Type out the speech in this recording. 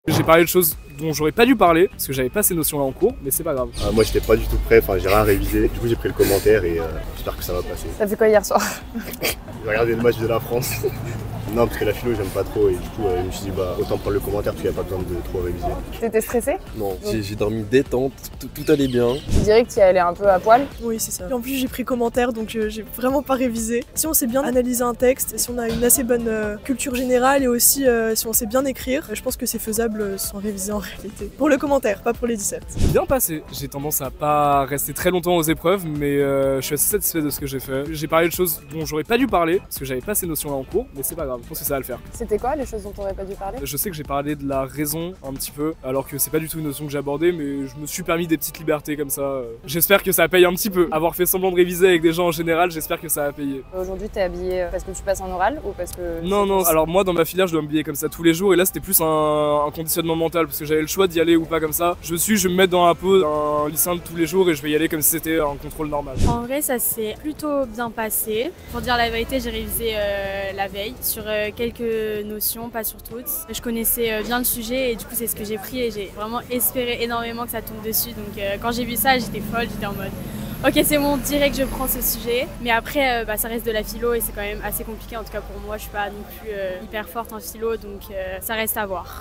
J'ai parlé de choses dont j'aurais pas dû parler parce que j'avais pas ces notions là en cours, mais c'est pas grave. Moi j'étais pas du tout prêt, enfin j'ai rien révisé, du coup j'ai pris le commentaire et j'espère que ça va passer. T'as fait quoi hier soir? J'ai regardé le match de la France. Non, parce que la philo j'aime pas trop et du coup je me suis dit bah autant prendre le commentaire parce qu'il n'y a pas besoin de trop réviser. T'étais stressé? Non, j'ai dormi détente, tout allait bien. Tu dirais que tu y allais un peu à poil? Oui, c'est ça. Et en plus, j'ai pris commentaire, donc j'ai vraiment pas révisé. Si on sait bien analyser un texte, si on a une assez bonne culture générale et aussi si on sait bien écrire, je pense que c'est faisable sans réviser en réalité. Pour le commentaire, pas pour les 17. Bien passé. J'ai tendance à pas rester très longtemps aux épreuves, mais je suis assez satisfait de ce que j'ai fait. J'ai parlé de choses dont j'aurais pas dû parler parce que j'avais pas ces notions là en cours, mais c'est pas grave. Je pense que ça va le faire. C'était quoi les choses dont t'aurais pas dû parler? Je sais que j'ai parlé de la raison un petit peu, alors que c'est pas du tout une notion que j'ai abordée, mais je me suis permis des petites libertés comme ça. J'espère que ça paye un petit peu. Avoir fait semblant de réviser avec des gens en général, j'espère que ça va payer. Aujourd'hui, t'es habillé parce que tu passes en oral ou parce que... Non, alors moi dans ma filière, je dois m'habiller comme ça tous les jours, et là c'était plus un conditionnement mental, parce que j'avais le choix d'y aller ou pas comme ça. Je vais me mettre dans la peau d'un lycéen de tous les jours et je vais y aller comme si c'était un contrôle normal. En vrai, ça s'est plutôt bien passé. Pour dire la vérité, j'ai révisé la veille sur quelques notions, pas sur toutes. Je connaissais bien le sujet et du coup c'est ce que j'ai pris et j'ai vraiment espéré énormément que ça tombe dessus. Donc quand j'ai vu ça, j'étais folle, j'étais en mode ok c'est bon, direct je prends ce sujet. Mais après ça reste de la philo et c'est quand même assez compliqué, en tout cas pour moi je suis pas non plus hyper forte en philo, donc ça reste à voir.